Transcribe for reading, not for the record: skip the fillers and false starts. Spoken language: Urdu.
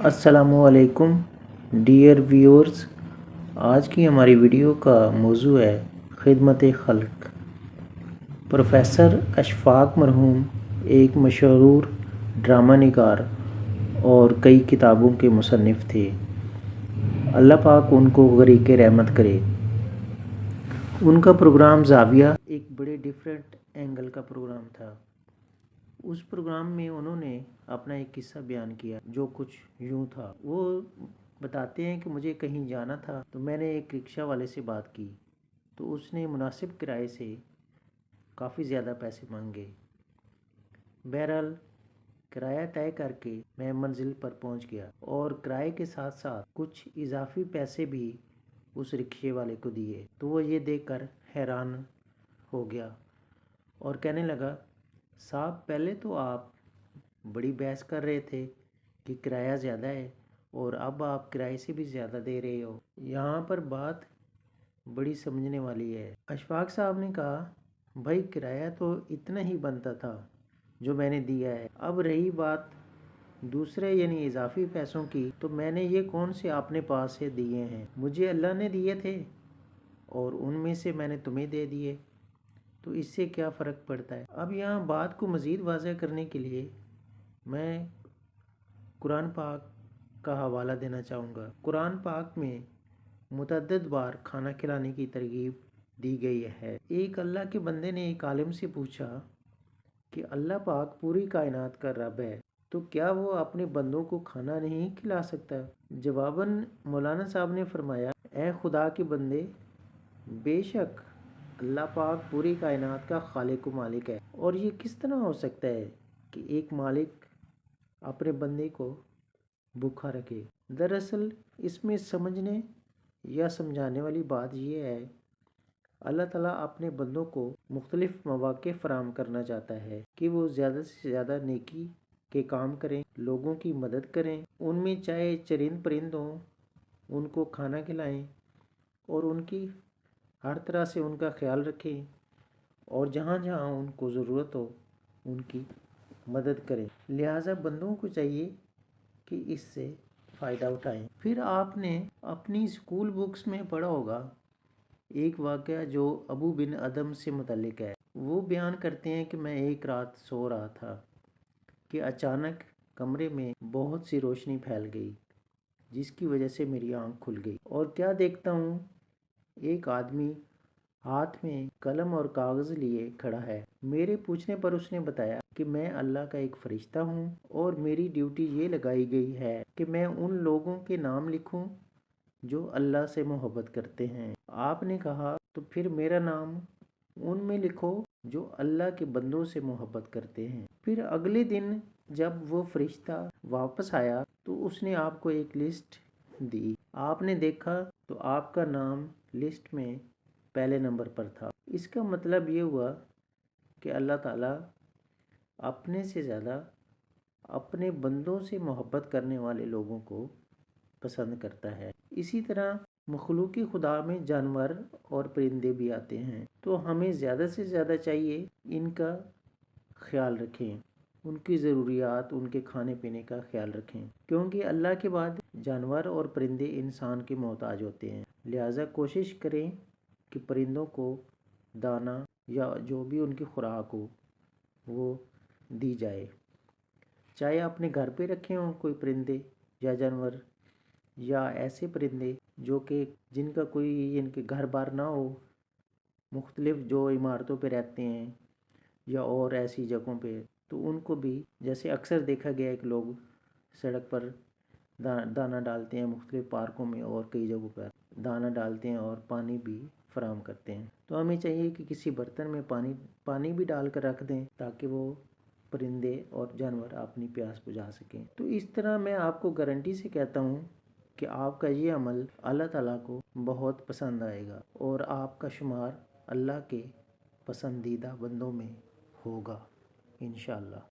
السلام علیکم ڈیئر ویورز، آج کی ہماری ویڈیو کا موضوع ہے خدمت خلق۔ پروفیسر اشفاق مرحوم ایک مشہور ڈرامہ نگار اور کئی کتابوں کے مصنف تھے۔ اللہ پاک ان کو غریق رحمت کرے۔ ان کا پروگرام زاویہ ایک بڑے ڈیفرنٹ اینگل کا پروگرام تھا۔ اس پروگرام میں انہوں نے اپنا ایک قصہ بیان کیا جو کچھ یوں تھا۔ وہ بتاتے ہیں کہ مجھے کہیں جانا تھا تو میں نے ایک رکشہ والے سے بات کی تو اس نے مناسب کرائے سے کافی زیادہ پیسے مانگے۔ بہرحال کرایہ طے کر کے میں منزل پر پہنچ گیا اور کرائے کے ساتھ ساتھ کچھ اضافی پیسے بھی اس رکشے والے کو دیے تو وہ یہ دیکھ کر حیران ہو گیا اور کہنے لگا، صاحب پہلے تو آپ بڑی بحث کر رہے تھے کہ کرایہ زیادہ ہے اور اب آپ کرائے سے بھی زیادہ دے رہے ہو، یہاں پر بات بڑی سمجھنے والی ہے۔ اشفاق صاحب نے کہا، بھائی کرایہ تو اتنا ہی بنتا تھا جو میں نے دیا ہے، اب رہی بات دوسرے یعنی اضافی پیسوں کی تو میں نے یہ کون سے اپنے پاس سے دیے ہیں، مجھے اللہ نے دیے تھے اور ان میں سے میں نے تمہیں دے دیے، تو اس سے کیا فرق پڑتا ہے۔ اب یہاں بات کو مزید واضح کرنے کے لیے میں قرآن پاک کا حوالہ دینا چاہوں گا۔ قرآن پاک میں متعدد بار کھانا کھلانے کی ترغیب دی گئی ہے۔ ایک اللہ کے بندے نے ایک عالم سے پوچھا کہ اللہ پاک پوری کائنات کا رب ہے تو کیا وہ اپنے بندوں کو کھانا نہیں کھلا سکتا؟ جواباً مولانا صاحب نے فرمایا، اے خدا کے بندے، بے شک اللہ پاک پوری کائنات کا خالق و مالک ہے، اور یہ کس طرح ہو سکتا ہے کہ ایک مالک اپنے بندے کو بھوکا رکھے؟ دراصل اس میں سمجھنے یا سمجھانے والی بات یہ ہے، اللہ تعالیٰ اپنے بندوں کو مختلف مواقع فراہم کرنا چاہتا ہے کہ وہ زیادہ سے زیادہ نیکی کے کام کریں، لوگوں کی مدد کریں، ان میں چاہے چرند پرند ہوں ان کو کھانا کھلائیں اور ان کی ہر طرح سے ان کا خیال رکھیں، اور جہاں جہاں ان کو ضرورت ہو ان کی مدد کریں۔ لہٰذا بندوں کو چاہیے کہ اس سے فائدہ اٹھائیں۔ پھر آپ نے اپنی اسکول بکس میں پڑھا ہوگا ایک واقعہ جو ابو بن ادم سے متعلق ہے۔ وہ بیان کرتے ہیں کہ میں ایک رات سو رہا تھا کہ اچانک کمرے میں بہت سی روشنی پھیل گئی جس کی وجہ سے میری آنکھ کھل گئی، اور کیا دیکھتا ہوں، ایک آدمی ہاتھ میں قلم اور کاغذ لیے کھڑا ہے۔ میرے پوچھنے پر اس نے بتایا کہ میں اللہ کا ایک فرشتہ ہوں اور میری ڈیوٹی یہ لگائی گئی ہے کہ میں ان لوگوں کے نام لکھوں جو اللہ سے محبت کرتے ہیں۔ آپ نے کہا، تو پھر میرا نام ان میں لکھو جو اللہ کے بندوں سے محبت کرتے ہیں۔ پھر اگلے دن جب وہ فرشتہ واپس آیا تو اس نے آپ کو ایک لسٹ دی، آپ نے دیکھا تو آپ کا نام لسٹ میں پہلے نمبر پر تھا۔ اس کا مطلب یہ ہوا کہ اللہ تعالیٰ اپنے سے زیادہ اپنے بندوں سے محبت کرنے والے لوگوں کو پسند کرتا ہے۔ اسی طرح مخلوق خدا میں جانور اور پرندے بھی آتے ہیں، تو ہمیں زیادہ سے زیادہ چاہیے ان کا خیال رکھیں، ان کی ضروریات، ان کے کھانے پینے کا خیال رکھیں، کیونکہ اللہ کے بعد جانور اور پرندے انسان کے محتاج ہوتے ہیں۔ لہٰذا کوشش کریں کہ پرندوں کو دانہ یا جو بھی ان کی خوراک ہو وہ دی جائے، چاہے اپنے گھر پہ رکھے ہوں کوئی پرندے یا جانور، یا ایسے پرندے جو کہ جن کا کوئی ان کے گھر بار نہ ہو، مختلف جو عمارتوں پہ رہتے ہیں یا اور ایسی جگہوں پہ، تو ان کو بھی جیسے اکثر دیکھا گیا ہے کہ لوگ سڑک پر دانہ ڈالتے ہیں، مختلف پارکوں میں اور کئی جگہوں پر دانہ ڈالتے ہیں اور پانی بھی فراہم کرتے ہیں، تو ہمیں چاہیے کہ کسی برتن میں پانی بھی ڈال کر رکھ دیں تاکہ وہ پرندے اور جانور اپنی پیاس بجھا سکیں۔ تو اس طرح میں آپ کو گارنٹی سے کہتا ہوں کہ آپ کا یہ عمل اللہ تعالیٰ کو بہت پسند آئے گا اور آپ کا شمار اللہ کے پسندیدہ بندوں میں ہوگا انشاءاللہ۔